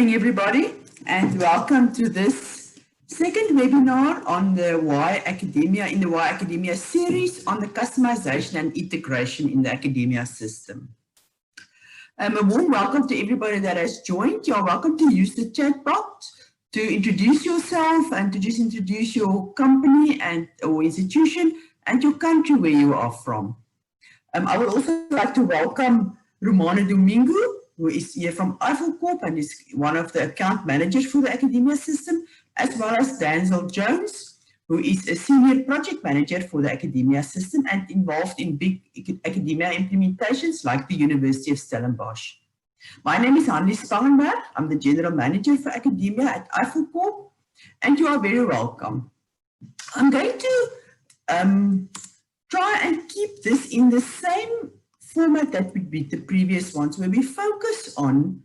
morning, everybody, and welcome to this second webinar on the Why Academia in the Why Academia series on the customization and integration in the academia system. A warm welcome to everybody that has joined. You're welcome to use the chat box to introduce yourself and to just introduce your company and or institution and your country where you are from. I would also like to welcome Romano Domingo, who is here from Eiffel Corp and is one of the account managers for the academia system, as well as Denzel Jones, who is a senior project manager for the academia system and involved in big academia implementations like the University of Stellenbosch. My name is Hanlie Spangenberg. I'm the general manager for academia at Eiffel Corp, and you are very welcome. I'm going to try and keep this in the same format that would be the previous ones, where we focus on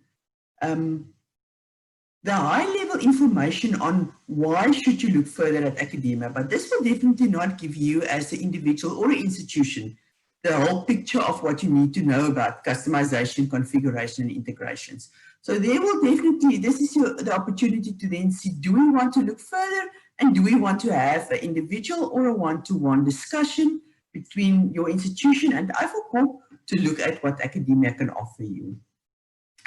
the high-level information on why should you look further at academia, but this will definitely not give you as an individual or an institution the whole picture of what you need to know about customization, configuration, and integrations. So there will definitely, this is the opportunity to then see, do we want to look further, and do we want to have an individual or a one-to-one discussion between your institution and Eiffel Corp to look at what academia can offer you.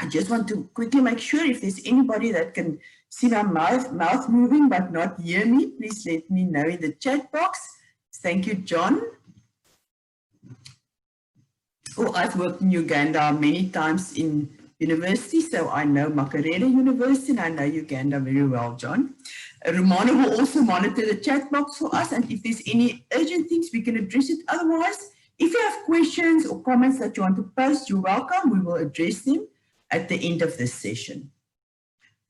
I just want to quickly make sure if there's anybody that can see my mouth moving but not hear me, please let me know in the chat box. Thank you, John. Oh, I've worked in Uganda many times in university, so I know Makerere University and I know Uganda very well, John. Romano will also monitor the chat box for us, and if there's any urgent things, we can address it. Otherwise, if you have questions or comments that you want to post, you're welcome. We will address them at the end of this session.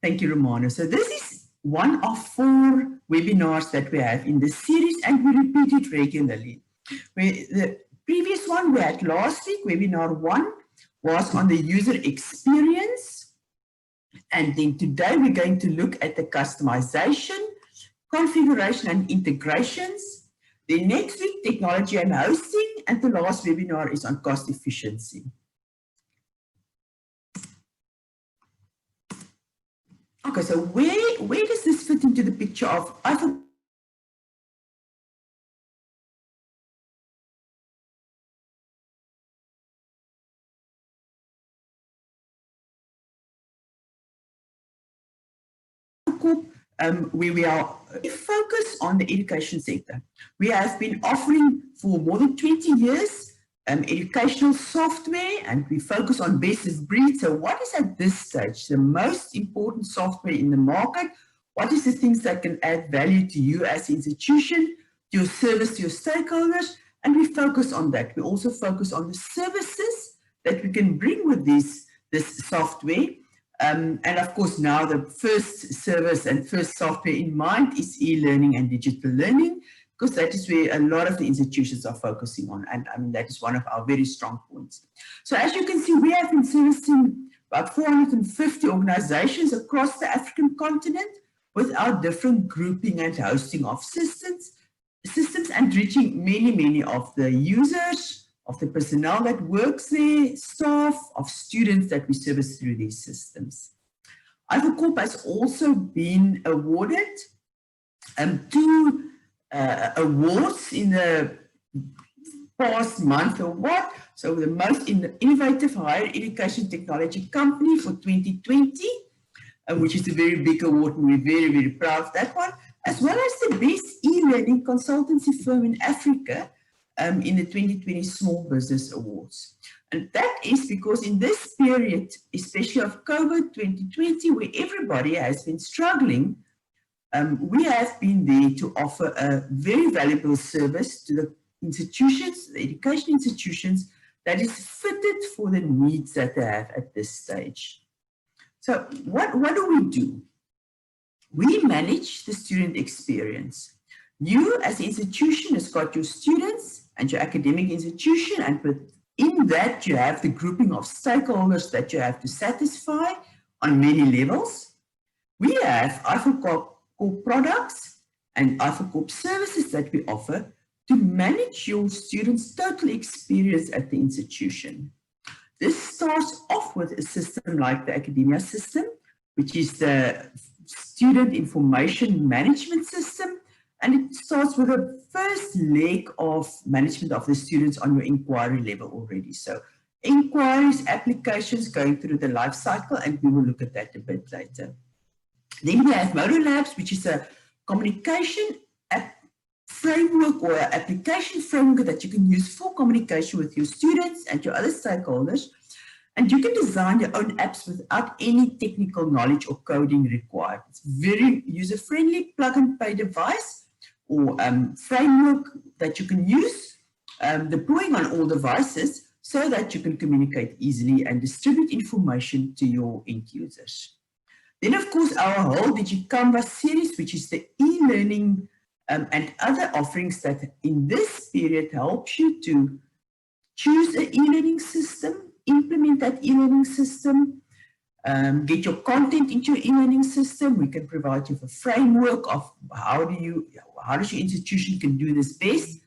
Thank you, Romano. So this is one of 4 webinars that we have in this series, and we repeat it regularly. The previous one we had last week, webinar 1, was on the user experience. And then today we're going to look at the customization, configuration and integrations. The next week, technology and hosting, and the last webinar is on cost efficiency. Okay, so where does this fit into the picture of Eiffel Corp, where we are focused on the education sector. We have been offering for more than 20 years educational software, and we focus on best of breed. So what is at this stage the most important software in the market? What is the things that can add value to you as an institution, to your service, to your stakeholders? And we focus on that. We also focus on the services that we can bring with this software. And of course, now the first service and first software in mind is e-learning and digital learning, because that is where a lot of the institutions are focusing on. And I mean, that is one of our very strong points. So as you can see, we have been servicing about 450 organizations across the African continent with our different grouping and hosting of systems and reaching many of the users, of the personnel that works there, staff, of students that we service through these systems. Eiffel Corp has also been awarded 2 awards in the past month or what. So the most innovative higher education technology company for 2020, which is a very big award, and we're very proud of that one, as well as the best e-learning consultancy firm in Africa in the 2020 Small Business Awards. And that is because in this period, especially of COVID 2020, where everybody has been struggling, we have been there to offer a very valuable service to the institutions, the education institutions, that is fitted for the needs that they have at this stage. So what do? We manage the student experience. You as an institution has got your students and your academic institution, and within that you have the grouping of stakeholders that you have to satisfy on many levels. We have Eiffel Corp products and Eiffel Corp services that we offer to manage your students' total experience at the institution. This starts off with a system like the academia system, which is the student information management system. And it starts with the first leg of management of the students on your inquiry level already. So inquiries, applications going through the life cycle, and we will look at that a bit later. Then we have Modo Labs, which is a communication framework or application framework that you can use for communication with your students and your other stakeholders. And you can design your own apps without any technical knowledge or coding required. It's very user-friendly plug-and-play device or framework that you can use, deploying on all devices so that you can communicate easily and distribute information to your end users. Then, of course, our whole DigiCanvas series, which is the e-learning and other offerings that in this period helps you to choose an e-learning system, implement that e-learning system, get your content into your e-learning system. We can provide you with a framework of how does your institution can do this best.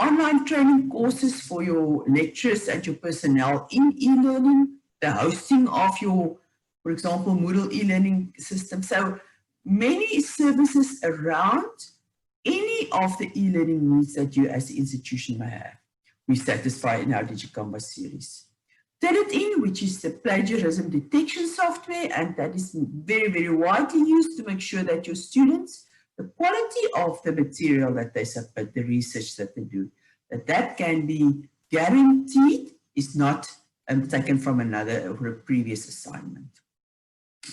Online training courses for your lecturers and your personnel in e-learning, the hosting of your, for example, Moodle e-learning system. So many services around any of the e-learning needs that you as an institution may have, we satisfy in our DigiCanvas series. Turnitin, which is the plagiarism detection software, and that is very, very widely used to make sure that your students, the quality of the material that they submit, the research that they do, that can be guaranteed is not taken from another or a previous assignment.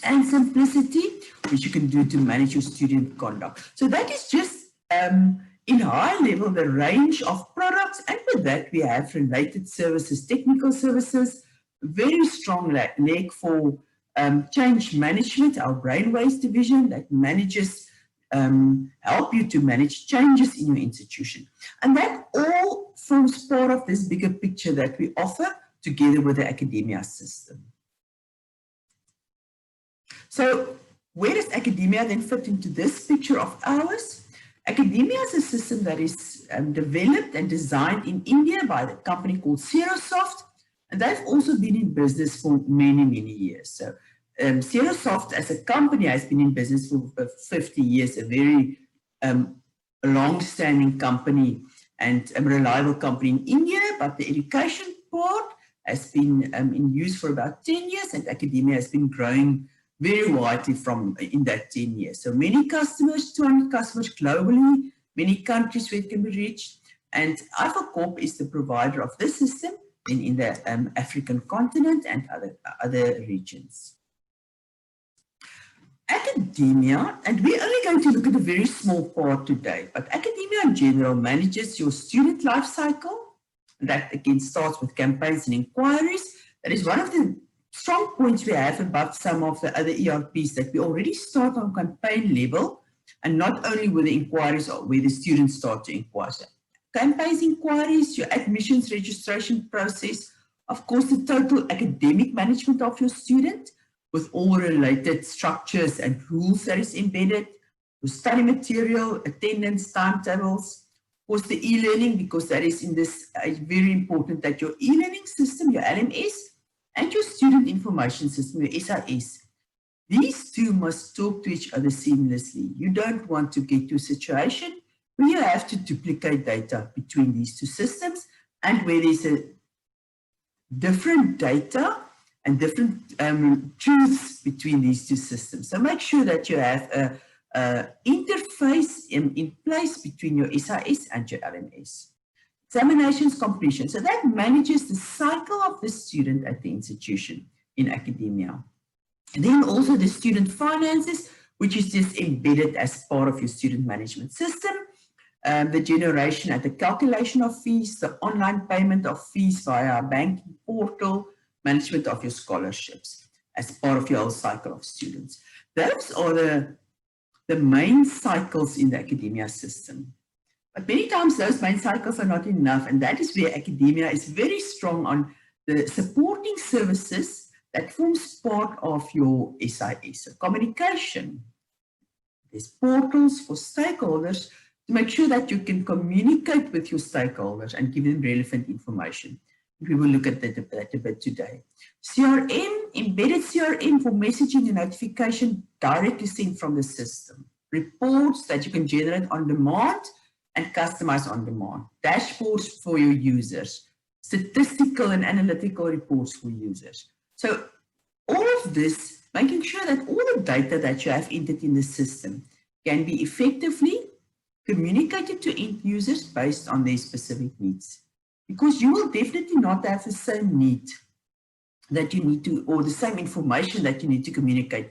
And simplicity, which you can do to manage your student conduct. So that is just in high level the range of products, and with that we have related services, technical services, very strong leg for change management, our brainwaves division that manages, help you to manage changes in your institution. And that all forms part of this bigger picture that we offer together with the academia system. So where does academia then fit into this picture of ours? Academia is a system that is developed and designed in India by the company called Xerosoft, and they've also been in business for many, many years. So Xerosoft as a company has been in business for 50 years, a very long-standing company and a reliable company in India, but the education part has been in use for about 10 years, and academia has been growing very widely from in that 10 years. So many customers, 200 customers globally, many countries where it can be reached. And Alpha Corp is the provider of this system in the African continent and other regions. Academia, and we're only going to look at a very small part today, but academia in general manages your student life cycle. That again starts with campaigns and inquiries. That is one of the strong points we have about some of the other ERPs, that we already start on campaign level and not only with the inquiries or where the students start to inquire. So campaigns, inquiries, your admissions registration process, of course the total academic management of your student with all related structures and rules that is embedded, your study material, attendance, timetables, of course the e-learning, because that is in this very important that your e-learning system, your LMS, and your student information system, your SIS, these two must talk to each other seamlessly. You don't want to get to a situation where you have to duplicate data between these two systems and where there's a different data and different truths between these two systems. So make sure that you have an interface in place between your SIS and your LMS. Examinations completion. So that manages the cycle of the student at the institution in academia. And then also the student finances, which is just embedded as part of your student management system. The generation and the calculation of fees, the online payment of fees via banking portal, management of your scholarships as part of your whole cycle of students. Those are the main cycles in the academia system. But many times those main cycles are not enough, and that is where academia is very strong on the supporting services that forms part of your SIS. So communication, there's portals for stakeholders to make sure that you can communicate with your stakeholders and give them relevant information. We will look at that a bit today. CRM embedded CRM for messaging and notification directly sent from the system. Reports that you can generate on demand and customize on demand. Dashboards for your users. Statistical and analytical reports for users. So all of this, making sure that all the data that you have entered in the system can be effectively communicated to end users based on their specific needs. Because you will definitely not have the same need that you need to, or the same information that you need to communicate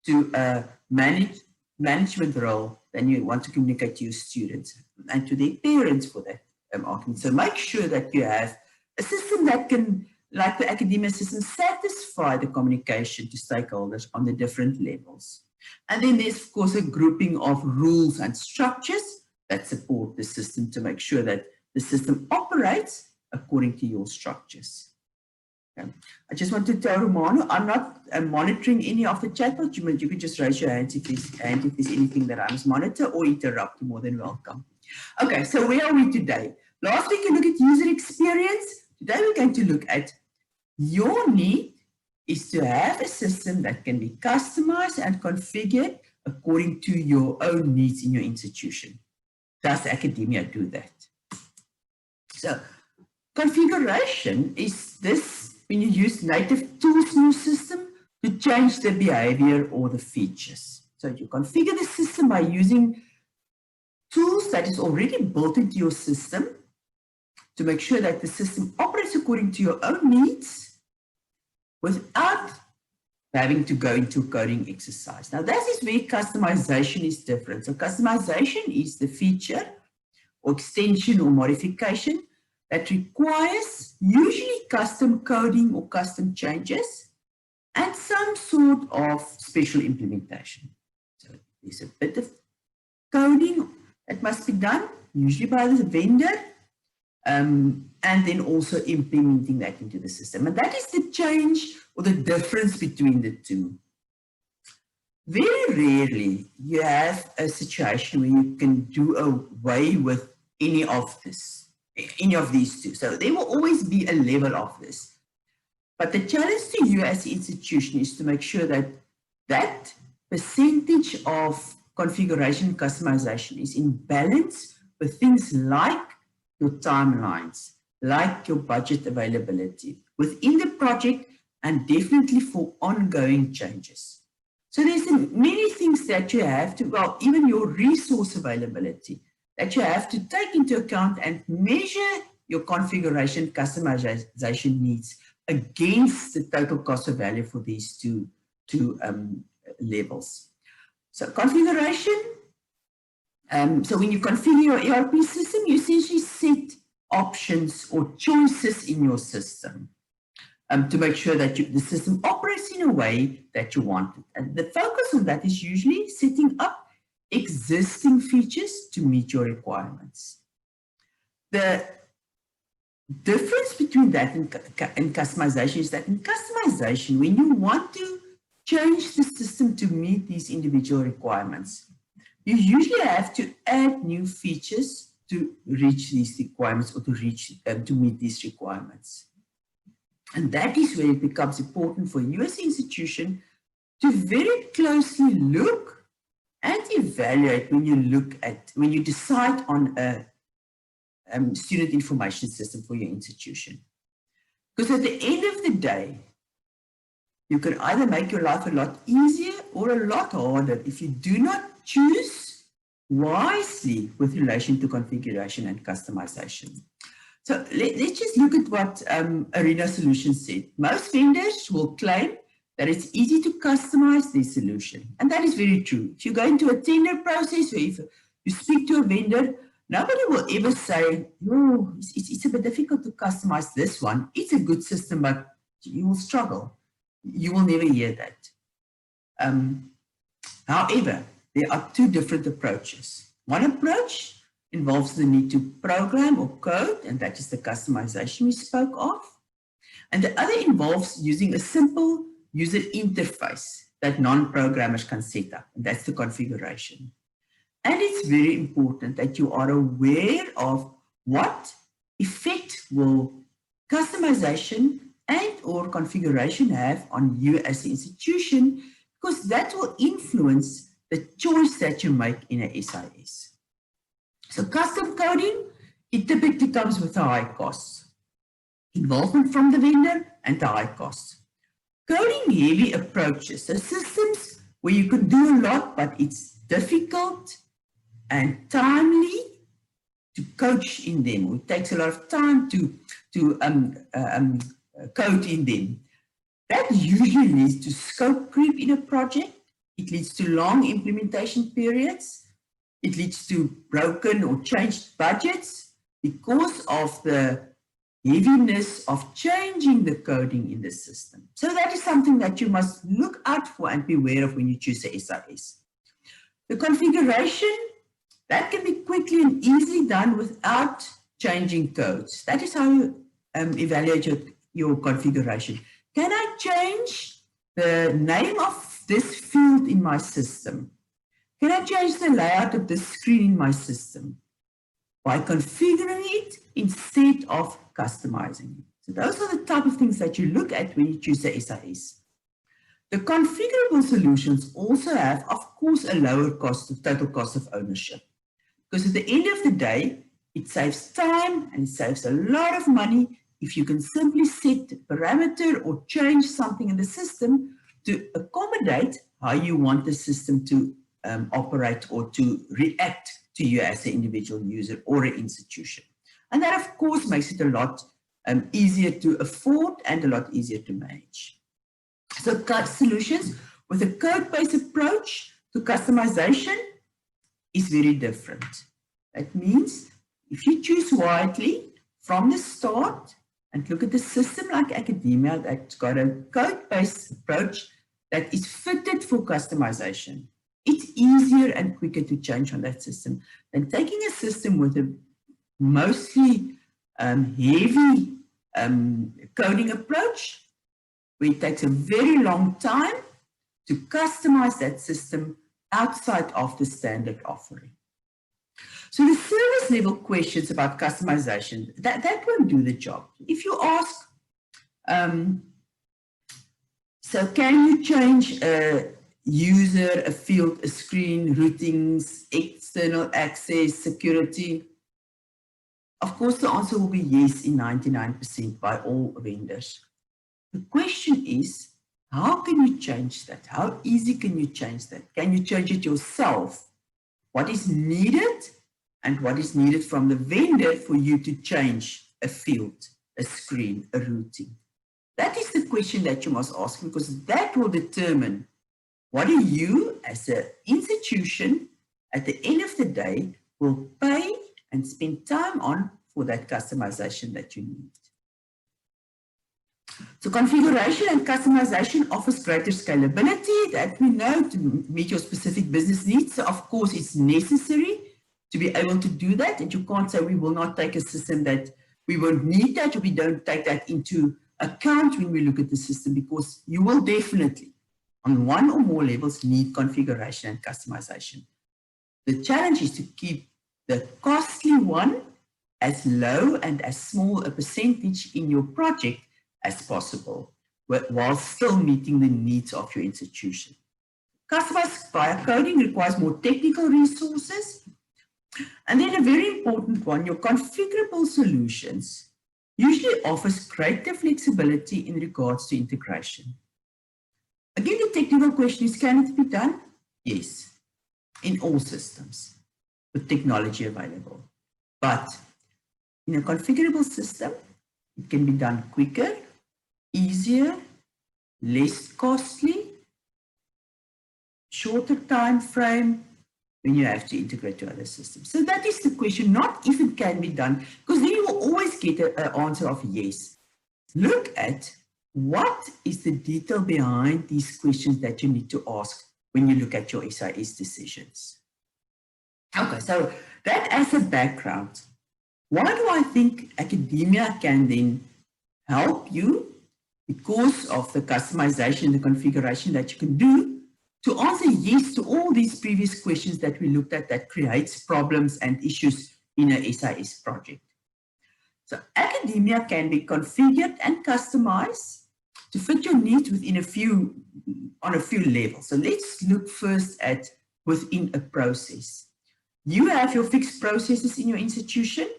to a management role than you want to communicate to your students and to their parents for that argument. So make sure that you have a system that can, like the academia system, satisfy the communication to stakeholders on the different levels. And then there's, of course, a grouping of rules and structures that support the system to make sure that the system operates according to your structures. Okay. I just want to tell Romano, I'm not monitoring any of the chat, but you can just raise your hand if there's anything that I must monitor or interrupt. You're more than welcome. Okay, so where are we today? Last week, you looked at user experience. Today, we're going to look at your need is to have a system that can be customized and configured according to your own needs in your institution. Does academia do that? So configuration is this when you use native tools in your system to change the behavior or the features. So you configure the system by using tools that is already built into your system to make sure that the system operates according to your own needs without having to go into a coding exercise. Now, that is where customization is different. So customization is the feature or extension or modification that requires usually custom coding or custom changes and some sort of special implementation. So there's a bit of coding that must be done, usually by the vendor, and then also implementing that into the system. And that is the change or the difference between the two. Very rarely you have a situation where you can do away with any of these two. So there will always be a level of this. But the challenge to you as an institution is to make sure that that percentage of configuration and customization is in balance with things like your timelines, like your budget availability within the project, and definitely for ongoing changes. So there's many things that you have to, well, even your resource availability that you have to take into account and measure your configuration customization needs against the total cost of value for these two levels. So configuration, so when you configure your ERP system, you essentially set options or choices in your system to make sure that the system operates in a way that you want it. And the focus on that is usually setting up existing features to meet your requirements. The difference between that and customization is that in customization, when you want to change the system to meet these individual requirements, you usually have to add new features to reach these requirements or to meet these requirements. And that is where it becomes important for you as an institution to very closely look and evaluate when you decide on a student information system for your institution. Because at the end of the day, you can either make your life a lot easier or a lot harder if you do not choose wisely with relation to configuration and customization. So let's just look at what Arena Solutions said. Most vendors will claim that it's easy to customize their solution. And that is very true. If you go into a tender process or if you speak to a vendor, nobody will ever say, oh, it's a bit difficult to customize this one. It's a good system, but you will struggle. You will never hear that. However, there are two different approaches. One approach involves the need to program or code, and that is the customization we spoke of. And the other involves using a simple user interface that non-programmers can set up, and that's the configuration. And it's very important that you are aware of what effect will customization and or configuration have on you as an institution, because that will influence the choice that you make in a SIS. So custom coding, it typically comes with a high cost. Involvement from the vendor and the high cost. Coding heavy approaches, so systems where you can do a lot, but it's difficult and timely to coach in them. It takes a lot of time to code in them. That usually leads to scope creep in a project. It leads to long implementation periods. It leads to broken or changed budgets because of the heaviness of changing the coding in the system. So that is something that you must look out for and be aware of when you choose a SIS. The configuration, that can be quickly and easily done without changing codes. That is how you evaluate your configuration. Can I change the name of this field in my system? Can I change the layout of the screen in my system? By configuring it instead of customizing it. So those are the type of things that you look at when you choose the SIS. The configurable solutions also have, of course, a lower cost, total cost of ownership. Because at the end of the day, it saves time and it saves a lot of money if you can simply set a parameter or change something in the system to accommodate how you want the system to operate or to react to you as an individual user or an institution. And that, of course, makes it a lot easier to afford and a lot easier to manage. So solutions with a code-based approach to customization is very different. That means if you choose widely from the start and look at the system like academia that's got a code-based approach that is fitted for customization, it's easier and quicker to change on that system than taking a system with a mostly heavy coding approach, where it takes a very long time to customize that system outside of the standard offering. So the service level questions about customization, that won't do the job. If you ask, so can you change a user, a field, a screen, routings, external access, security? Of course, the answer will be yes in 99% by all vendors. The question is, how can you change that? How easy can you change that? Can you change it yourself? What is needed and what is needed from the vendor for you to change a field, a screen, a routing? That is the question that you must ask, because that will determine what do you as an institution at the end of the day will pay and spend time on for that customization that you need. So configuration and customization offers greater scalability, that we know, to meet your specific business needs. So of course it's necessary to be able to do that, and you can't say we will not take a system that we won't need that, or we don't take that into account when we look at the system, because you will definitely on one or more levels need configuration and customization. The challenge is to keep the costly one as low and as small a percentage in your project as possible, while still meeting the needs of your institution. Customized via coding requires more technical resources. And then a very important one, your configurable solutions usually offers greater flexibility in regards to integration. Again, the technical question is, can it be done? Yes, in all systems with technology available. But in a configurable system, it can be done quicker, easier, less costly, shorter time frame when you have to integrate to other systems. So that is the question, not if it can be done, because then you will always get an answer of yes. Look at what is the detail behind these questions that you need to ask when you look at your SIS decisions. Okay, so that as a background, why do I think academia can then help you because of the customization, the configuration that you can do to answer yes to all these previous questions that we looked at that creates problems and issues in a SIS project? So academia can be configured and customized to fit your needs on a few levels. So let's look first at within a process. You have your fixed processes in your institution,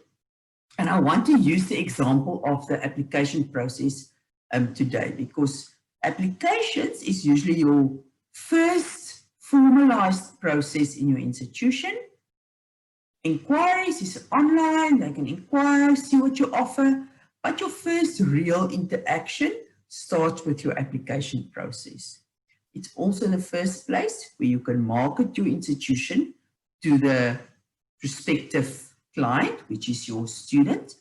and I want to use the example of the application process today, because applications is usually your first formalized process in your institution. Inquiries is online, they can inquire, see what you offer, but your first real interaction starts with your application process. It's also the first place where you can market your institution to the prospective client, which is your student,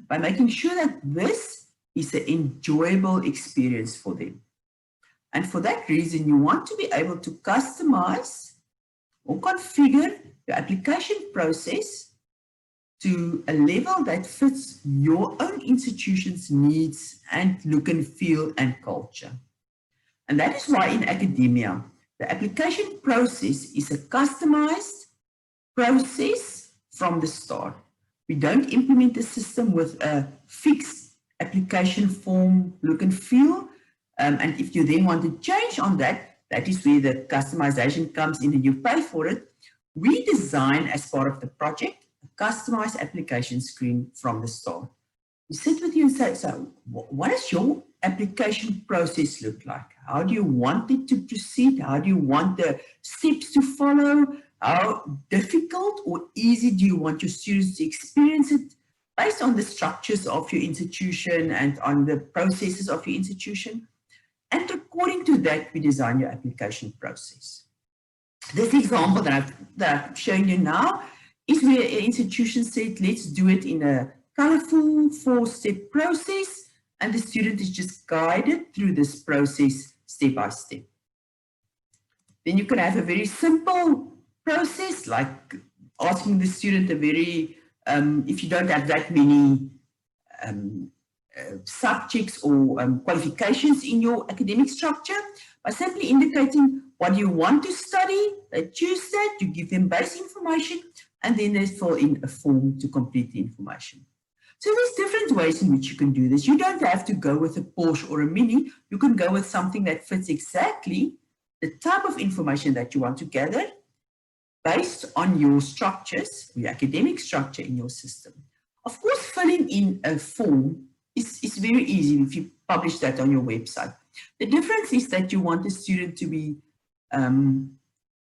by making sure that this is an enjoyable experience for them. And for that reason, you want to be able to customize or configure your application process to a level that fits your own institution's needs and look and feel and culture. And that is why in academia, the application process is a customized process from the start. We don't implement the system with a fixed application form, look and feel. And if you then want to change on that, that is where the customization comes in and you pay for it. We design as part of the project a customized application screen from the start. We sit with you and say, so what does your application process look like? How do you want it to proceed? How do you want the steps to follow? How difficult or easy do you want your students to experience it based on the structures of your institution and on the processes of your institution? And according to that, we design your application process. This example that I'm showing you now is where an institution said, let's do it in a colorful 4-step process, and the student is just guided through this process step by step. Then you can have a very simple process, like asking the student a very, if you don't have that many subjects or qualifications in your academic structure, by simply indicating what you want to study, they choose that, you give them base information, and then they fill in a form to complete the information. So there's different ways in which you can do this. You don't have to go with a Porsche or a Mini. You can go with something that fits exactly the type of information that you want to gather based on your structures, your academic structure in your system. Of course, filling in a form is very easy if you publish that on your website. The difference is that you want the student to be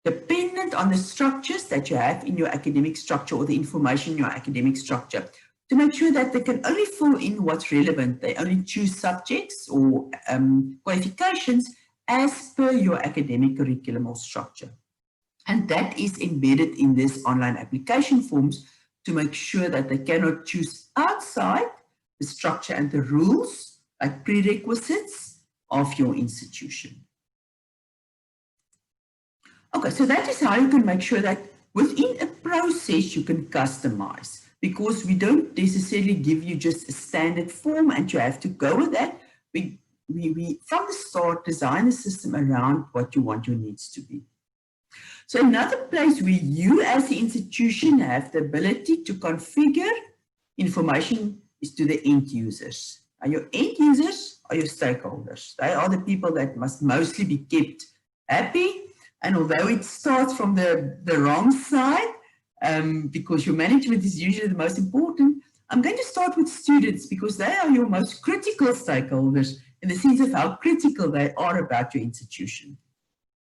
dependent on the structures that you have in your academic structure or the information in your academic structure to make sure that they can only fill in what's relevant. They only choose subjects or qualifications as per your academic curriculum or structure. And that is embedded in this online application forms to make sure that they cannot choose outside the structure and the rules, like prerequisites of your institution. Okay, so that is how you can make sure that within a process you can customize, because we don't necessarily give you just a standard form and you have to go with that. We from the start design the system around what you want your needs to be. So another place where you as the institution have the ability to configure information is to the end users. And your end users are your stakeholders. They are the people that must mostly be kept happy. And although it starts from the wrong side, because your management is usually the most important, I'm going to start with students because they are your most critical stakeholders in the sense of how critical they are about your institution.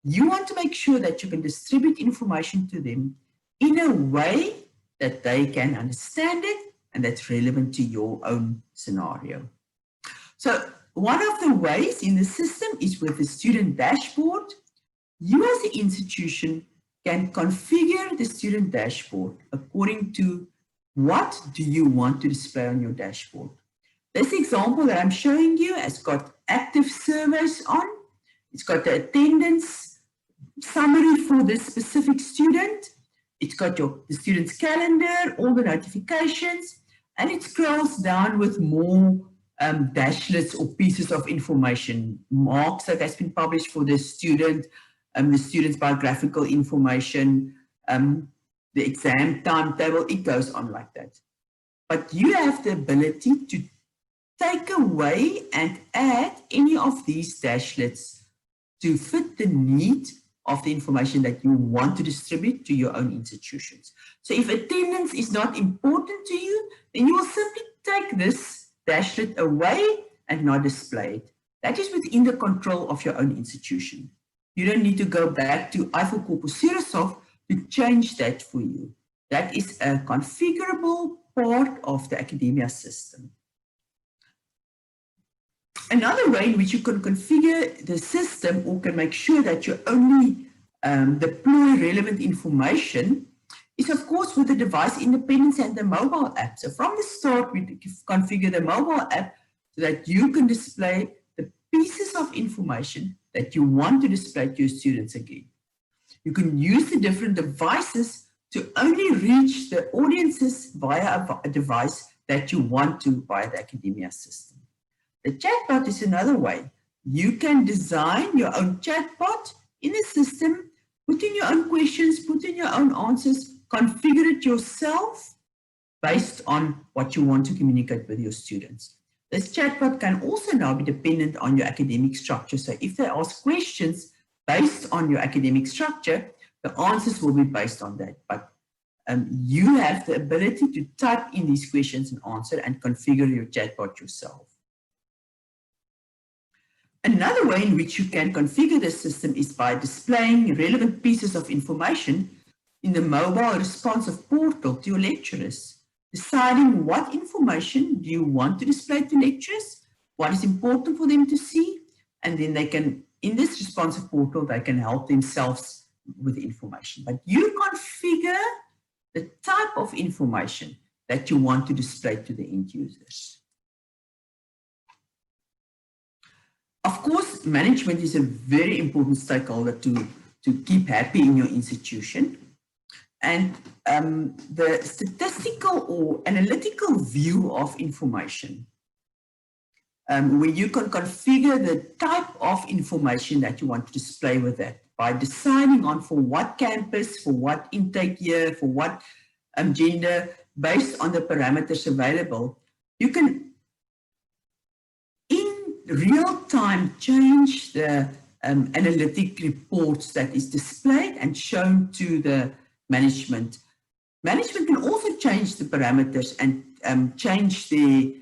You want to make sure that you can distribute information to them in a way that they can understand it and that's relevant to your own scenario. So one of the ways in the system is with the student dashboard. You as the institution can configure the student dashboard according to what do you want to display on your dashboard. This example that I'm showing you has got active surveys on. It's got the attendance summary for this specific student. It's got the student's calendar, all the notifications, and it scrolls down with more dashlets or pieces of information, marks that has been published for the student's biographical information, the exam timetable, it goes on like that. but you have the ability to take away and add any of these dashlets to fit the need of the information that you want to distribute to your own institutions. So if attendance is not important to you, then you will simply take this dashlet away and not display it. That is within the control of your own institution. You don't need to go back to Eiffel Corpus Sirisoft to change that for you. That is a configurable part of the academia system. Another way in which you can configure the system or can make sure that you only deploy relevant information is, of course, with the device independence and the mobile app. So from the start, we configure the mobile app so that you can display the pieces of information that you want to display to your students again. You can use the different devices to only reach the audiences via a device that you want to via the academia system. The chatbot is another way. You can design your own chatbot in the system, put in your own questions, put in your own answers, configure it yourself based on what you want to communicate with your students. This chatbot can also now be dependent on your academic structure. So if they ask questions based on your academic structure, the answers will be based on that. But you have the ability to type in these questions and answer and configure your chatbot yourself. Another way in which you can configure the system is by displaying relevant pieces of information in the mobile responsive portal to your lecturers, deciding what information do you want to display to lecturers, what is important for them to see, and then they can, in this responsive portal, they can help themselves with the information. But you configure the type of information that you want to display to the end users. Of course, management is a very important stakeholder to keep happy in your institution. And the statistical or analytical view of information, where you can configure the type of information that you want to display with that by deciding on for what campus, for what intake year, for what gender, based on the parameters available, you can real time change the analytic reports that is displayed and shown to the management. Management can also change the parameters and change the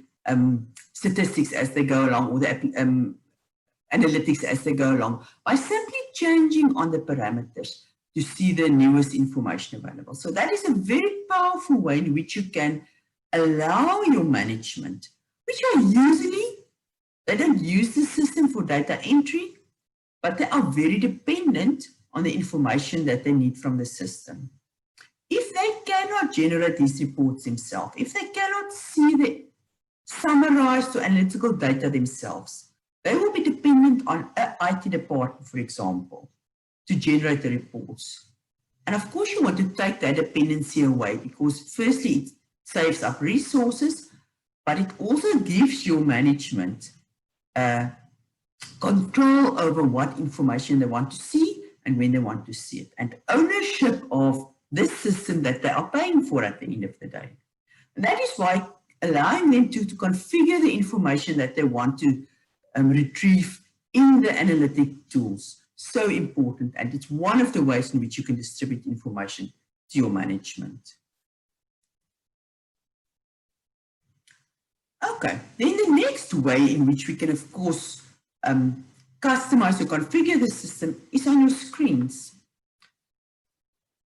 statistics as they go along, or the analytics as they go along, by simply changing on the parameters to see the newest information available. So that is a very powerful way in which you can allow your management, which are usually, they don't use the system for data entry, but they are very dependent on the information that they need from the system. If they cannot generate these reports themselves, if they cannot see the summarized or analytical data themselves, they will be dependent on an IT department, for example, to generate the reports. And of course, you want to take that dependency away, because firstly, it saves up resources, but it also gives your management control over what information they want to see and when they want to see it, and ownership of this system that they are paying for at the end of the day. And that is why allowing them to configure the information that they want to retrieve in the analytic tools, so important, and it's one of the ways in which you can distribute information to your management. Okay, then the next way in which we can, of course, customize or configure the system is on your screens.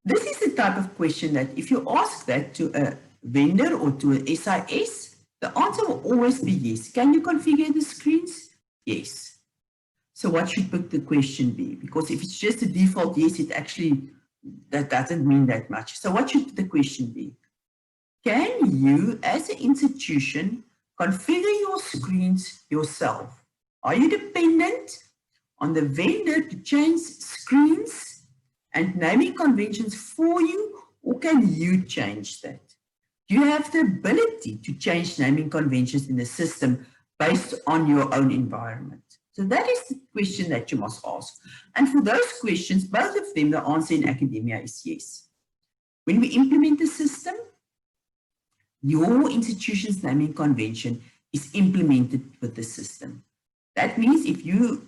This is the type of question that if you ask that to a vendor or to a SIS, the answer will always be yes. Can you configure the screens? Yes. So what should the question be? Because if it's just a default yes, it actually, that doesn't mean that much. So what should the question be? Can you, as an institution, configure your screens yourself? Are you dependent on the vendor to change screens and naming conventions for you, or can you change that? Do you have the ability to change naming conventions in the system based on your own environment? So that is the question that you must ask. And for those questions, both of them, the answer in academia is yes. When we implement the system, your institution's naming convention is implemented with the system. That means if you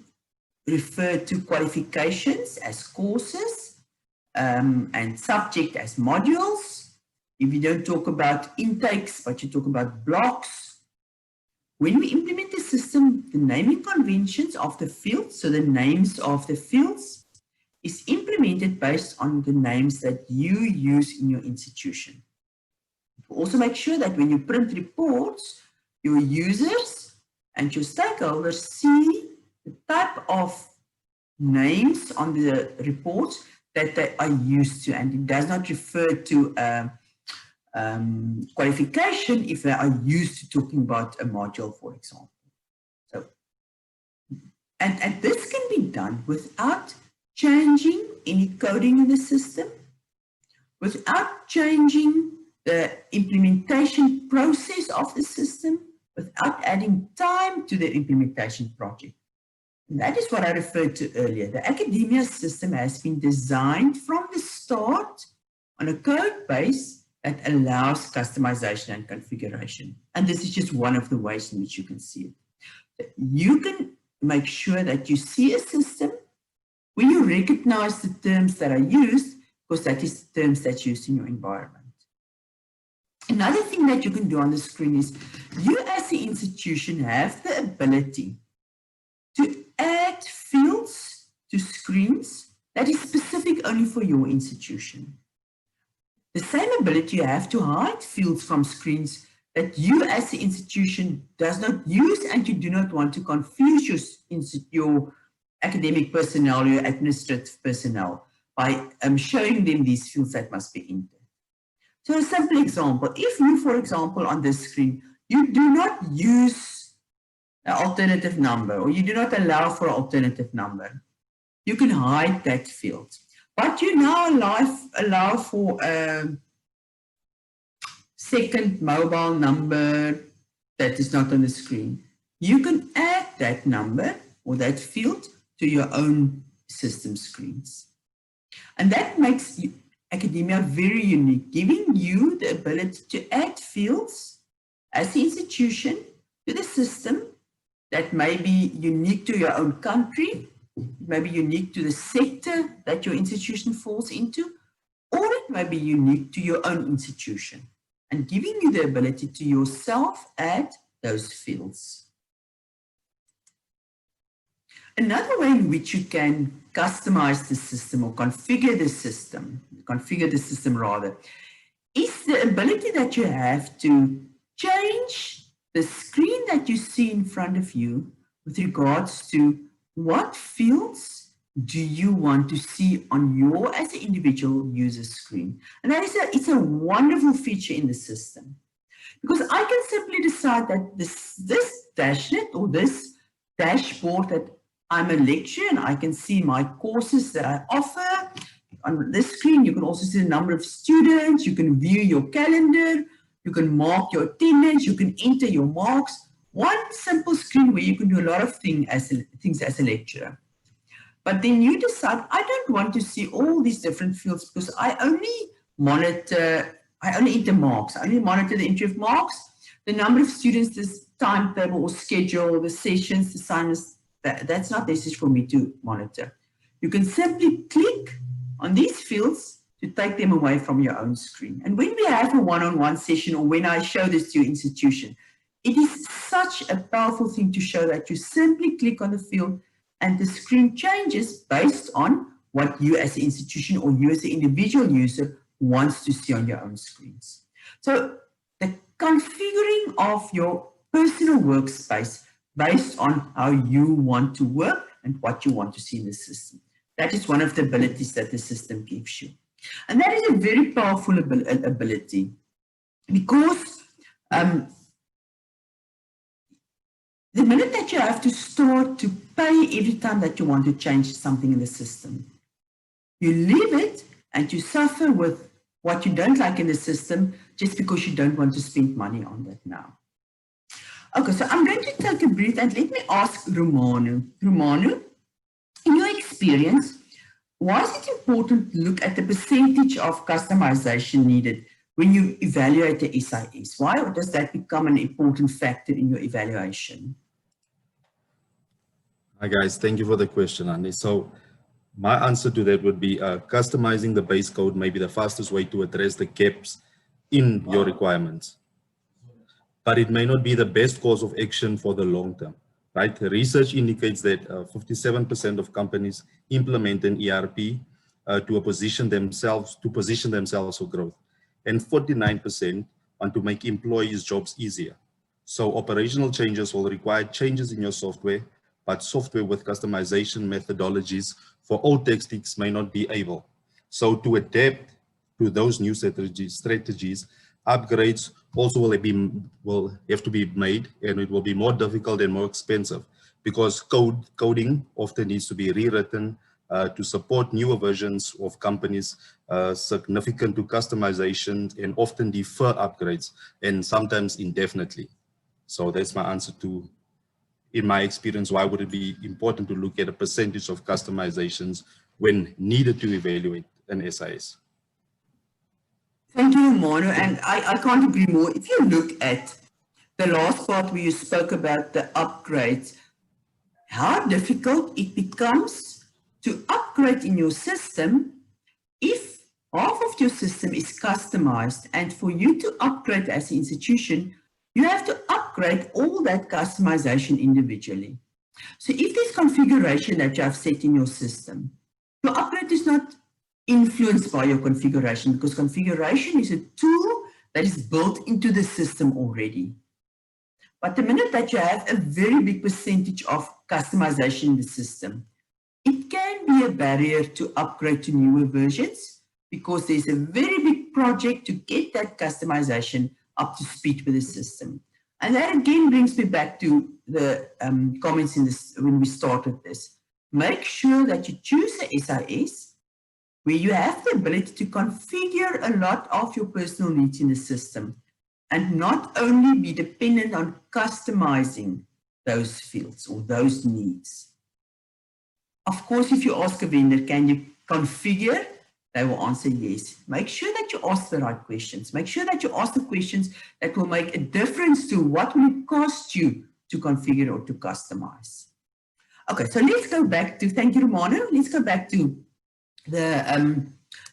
refer to qualifications as courses and subject as modules, if you don't talk about intakes, but you talk about blocks, when we implement the system, the naming conventions of the fields, so the names of the fields, is implemented based on the names that you use in your institution. Also make sure that when you print reports, your users and your stakeholders see the type of names on the reports that they are used to, and it does not refer to qualification if they are used to talking about a module, for example. So, and this can be done without changing any coding in the system, without changing the implementation process of the system, without adding time to the implementation project. And that is what I referred to earlier. The academia system has been designed from the start on a code base that allows customization and configuration. And this is just one of the ways in which you can see it. You can make sure that you see a system where you recognize the terms that are used, because that is the terms that's used in your environment. Another thing that you can do on the screen is you as the institution have the ability to add fields to screens that is specific only for your institution. The same ability you have to hide fields from screens that you as the institution does not use, and you do not want to confuse your academic personnel, your administrative personnel, by showing them these fields that must be entered. So a simple example, if you, for example, on this screen, you do not use an alternative number, or you do not allow for an alternative number, you can hide that field. But you now allow for a second mobile number that is not on the screen. You can add that number or that field to your own system screens. And that makes academia very unique, giving you the ability to add fields as the institution to the system that may be unique to your own country, it may be unique to the sector that your institution falls into, or it may be unique to your own institution, and giving you the ability to yourself add those fields. Another way in which you can customize the system or configure the system rather, is the ability that you have to change the screen that you see in front of you with regards to what fields do you want to see on your, as an individual user screen. And that is it's a wonderful feature in the system, because I can simply decide that this dashnet or this dashboard that I'm a lecturer and I can see my courses that I offer. On this screen, you can also see the number of students, you can view your calendar, you can mark your attendance, you can enter your marks. One simple screen where you can do a lot of things as a lecturer. But then you decide, I don't want to see all these different fields because I only enter marks. I only monitor the entry of marks, the number of students, this timetable or schedule, the sessions, the assignments. That's not necessary for me to monitor. You can simply click on these fields to take them away from your own screen. And when we have a one-on-one session, or when I show this to your institution, it is such a powerful thing to show that you simply click on the field and the screen changes based on what you as an institution or you as an individual user wants to see on your own screens. So the configuring of your personal workspace based on how you want to work and what you want to see in the system. That is one of the abilities that the system gives you. And that is a very powerful ability, because the minute that you have to start to pay every time that you want to change something in the system, you leave it and you suffer with what you don't like in the system just because you don't want to spend money on that now. Okay, so I'm going to take a breath and let me ask Romano. Romano, in your experience, why is it important to look at the percentage of customization needed when you evaluate the SIS? Why does that become an important factor in your evaluation? Hi guys, thank you for the question, Andy. So my answer to that would be customizing the base code may be the fastest way to address the gaps in your requirements, but it may not be the best course of action for the long term, right? The research indicates that 57% of companies implement an ERP to position themselves for growth, and 49% want to make employees' jobs easier. So operational changes will require changes in your software, but software with customization methodologies for old techniques may not be able. So to adapt to those new strategies, upgrades also will have to be made, and it will be more difficult and more expensive because coding often needs to be rewritten to support newer versions of companies, significant to customization, and often defer upgrades and sometimes indefinitely. So that's my answer to, in my experience, why would it be important to look at a percentage of customizations when needed to evaluate an SIS? Thank you, Manu, and I can't agree more. If you look at the last part where you spoke about the upgrades, how difficult it becomes to upgrade in your system if half of your system is customized, and for you to upgrade as an institution, you have to upgrade all that customization individually. So if there's configuration that you have set in your system, your upgrade is not influenced by your configuration, because configuration is a tool that is built into the system already. But the minute that you have a very big percentage of customization in the system, it can be a barrier to upgrade to newer versions, because there's a very big project to get that customization up to speed with the system. And that again brings me back to the comments in this when we started this. Make sure that you choose a SIS where you have the ability to configure a lot of your personal needs in the system, and not only be dependent on customizing those fields or those needs. Of course, if you ask a vendor, can you configure? They will answer yes. Make sure that you ask the right questions. Make sure that you ask the questions that will make a difference to what will it cost you to configure or to customize. Okay, so let's go back to, thank you, Romano. Let's go back to the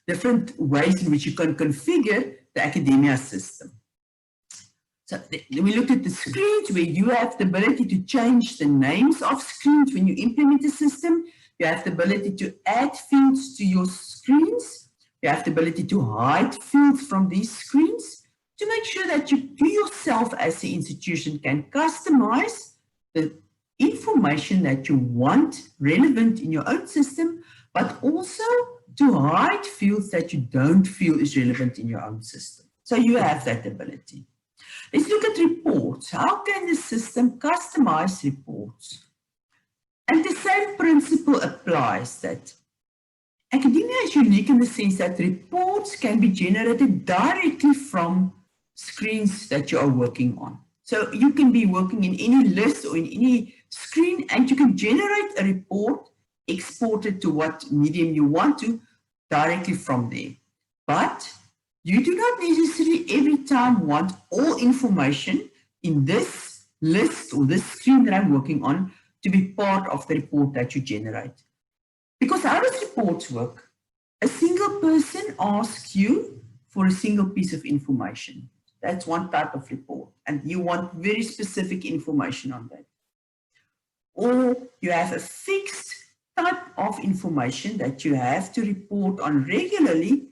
different ways in which you can configure the academia system. So we looked at the screens where you have the ability to change the names of screens when you implement the system. You have the ability to add fields to your screens. You have the ability to hide fields from these screens to make sure that you yourself as the institution can customize the information that you want relevant in your own system, but also to hide fields that you don't feel is relevant in your own system. So you have that ability. Let's look at reports. How can the system customize reports? And the same principle applies, that academia is unique in the sense that reports can be generated directly from screens that you are working on. So you can be working in any list or in any screen, and you can generate a report, export it to what medium you want to directly from there. But you do not necessarily every time want all information in this list or this screen that I'm working on to be part of the report that you generate. Because how does reports work? A single person asks you for a single piece of information. That's one type of report, and you want very specific information on that. Or you have a fixed type of information that you have to report on regularly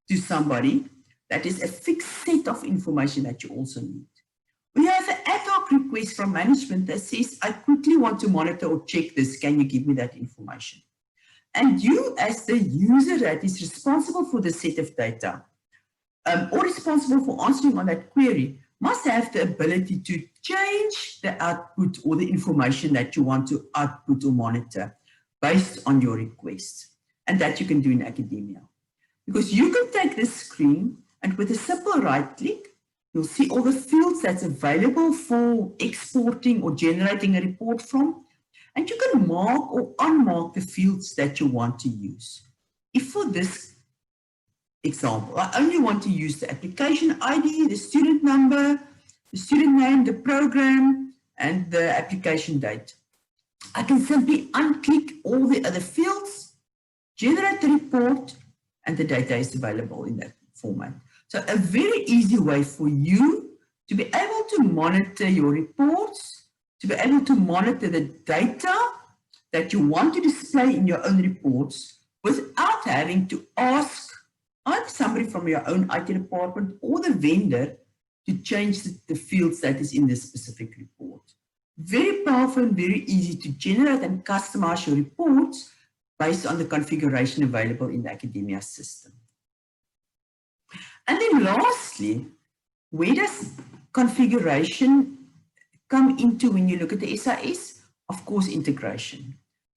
to somebody. That is a fixed set of information that you also need. We have an ad hoc request from management that says, I quickly want to monitor or check this. Can you give me that information? And you, as the user that is responsible for the set of data, or responsible for answering on that query, must have the ability to change the output or the information that you want to output or monitor based on your request. And that you can do in academia. Because you can take this screen and with a simple right click, you'll see all the fields that's available for exporting or generating a report from. And you can mark or unmark the fields that you want to use. If for this example. I only want to use the application ID, the student number, the student name, the program, and the application date. I can simply unclick all the other fields, generate the report, and the data is available in that format. So a very easy way for you to be able to monitor your reports, to be able to monitor the data that you want to display in your own reports without having to ask either somebody from your own IT department or the vendor to change the fields that is in this specific report. Very powerful and very easy to generate and customize your reports based on the configuration available in the academia system. And then lastly, where does configuration come into when you look at the SIS? Of course, integration.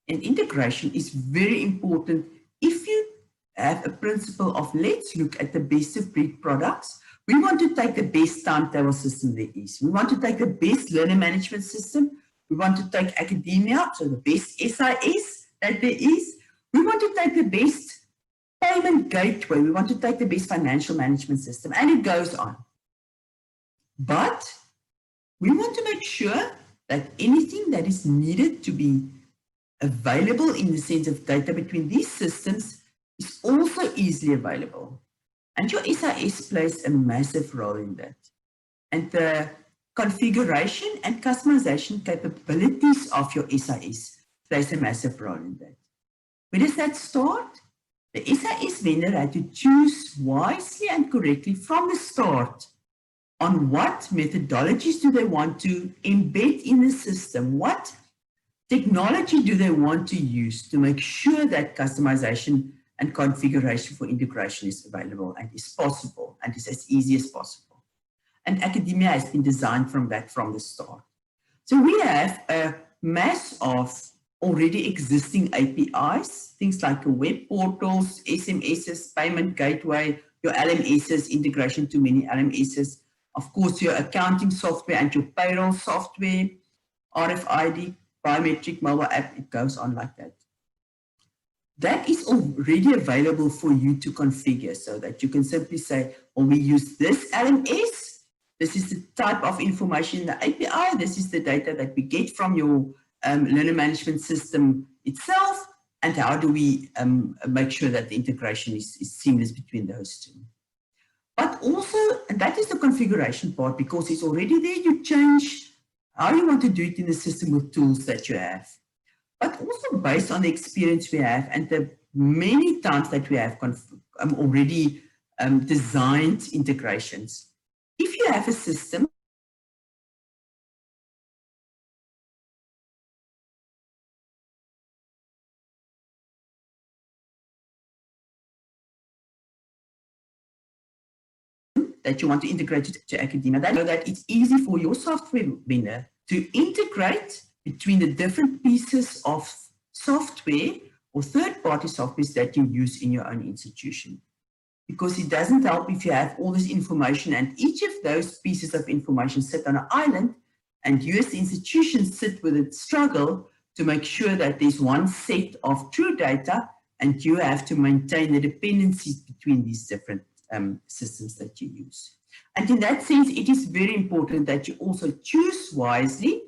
And integration is very important if you have a principle of let's look at the best of breed products. We want to take the best timetable system there is. We want to take the best learner management system. We want to take academia, so the best SIS that there is. We want to take the best payment gateway. We want to take the best financial management system, and it goes on. But we want to make sure that anything that is needed to be available in the sense of data between these systems is also easily available. And your SIS plays a massive role in that. And the configuration and customization capabilities of your SIS plays a massive role in that. Where does that start? The SIS vendor had to choose wisely and correctly from the start on what methodologies do they want to embed in the system, what technology do they want to use to make sure that customization and configuration for integration is available and is possible and is as easy as possible. And academia has been designed from that from the start. So we have a mass of already existing APIs, things like web portals, SMSs, payment gateway, your LMSs, integration to many LMSs, of course, your accounting software and your payroll software, RFID, biometric mobile app, it goes on like that. That is already available for you to configure so that you can simply say, well, we use this LMS. This is the type of information in the API. This is the data that we get from your learner management system itself. And how do we make sure that the integration is seamless between those two? But also, and that is the configuration part, because it's already there, you change how you want to do it in the system with tools that you have. But also based on the experience we have and the many times that we have already designed integrations. If you have a system that you want to integrate to academia, then know that it's easy for your software vendor to integrate between the different pieces of software or third-party software that you use in your own institution. Because it doesn't help if you have all this information and each of those pieces of information sit on an island and you as the institution sit with a struggle to make sure that there's one set of true data and you have to maintain the dependencies between these different systems that you use. And in that sense, it is very important that you also choose wisely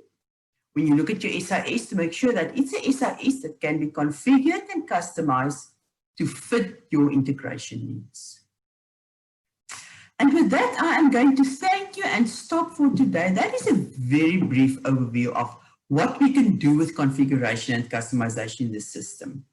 when you look at your SIS to make sure that it's a SIS that can be configured and customized to fit your integration needs. And with that, I am going to thank you and stop for today. That is a very brief overview of what we can do with configuration and customization in the system.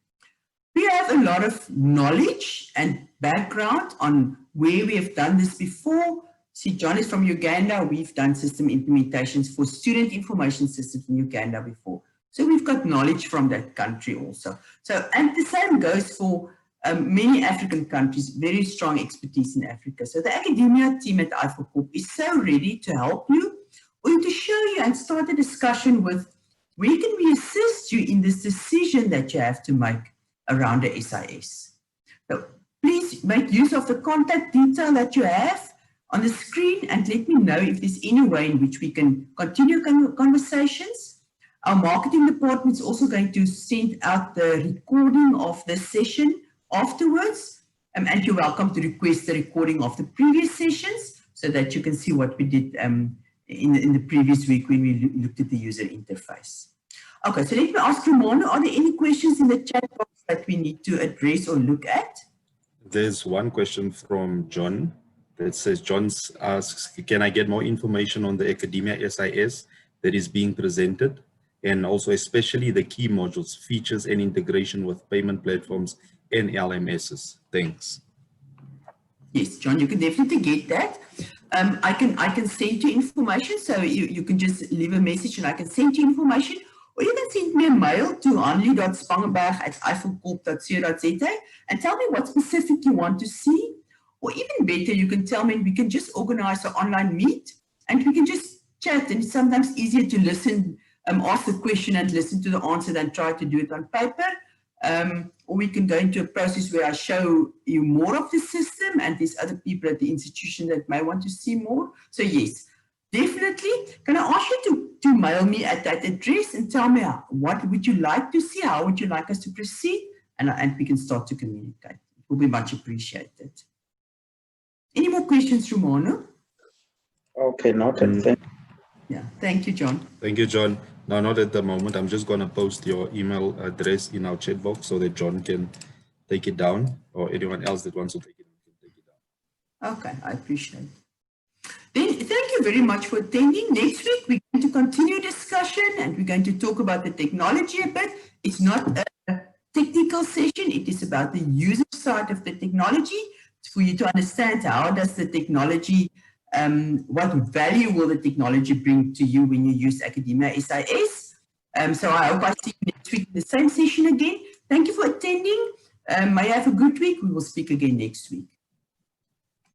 We have a lot of knowledge and background on where we have done this before. See, John is from Uganda. We've done system implementations for student information systems in Uganda before. So we've got knowledge from that country also. So, and the same goes for many African countries, very strong expertise in Africa. So the academia team at IFOCOP is so ready to help you or to show you and start a discussion with where can we assist you in this decision that you have to make around the SIS. So please make use of the contact detail that you have on the screen and let me know if there's any way in which we can continue conversations. Our marketing department is also going to send out the recording of the session afterwards. And you're welcome to request the recording of the previous sessions so that you can see what we did in the previous week when we looked at the user interface. Okay, so let me ask Romano, are there any questions in the chat box that we need to address or look at? There's one question from John that says, John asks, can I get more information on the Academia SIS that is being presented? And also especially the key modules, features and integration with payment platforms and LMSs. Thanks. Yes, John, you can definitely get that. I can send you information, so you can just leave a message and I can send you information. Or you can send me a mail to hanley.spangenberg@iphoncorp.co.za and tell me what specific you want to see. Or even better, you can tell me, we can just organize an online meet and we can just chat. And it's sometimes easier to listen, ask the question and listen to the answer than try to do it on paper. Or we can go into a process where I show you more of the system and there's other people at the institution that may want to see more. So yes, definitely. Can I ask you to mail me at that address and tell me what would you like to see? How would you like us to proceed? And we can start to communicate. It will be much appreciated. Any more questions, Romano? Okay, noted. Thank you. Yeah, thank you, John. Thank you, John. No, not at the moment. I'm just going to post your email address in our chat box so that John can take it down, or anyone else that wants to take it can take it down. Okay, I appreciate it. Then thank you very much for attending. Next week, we're going to continue discussion and we're going to talk about the technology a bit. It's not a technical session. It is about the user side of the technology for you to understand how does the technology, what value will the technology bring to you when you use Academia SIS. So I hope I see you next week in the same session again. Thank you for attending. May you have a good week. We will speak again next week.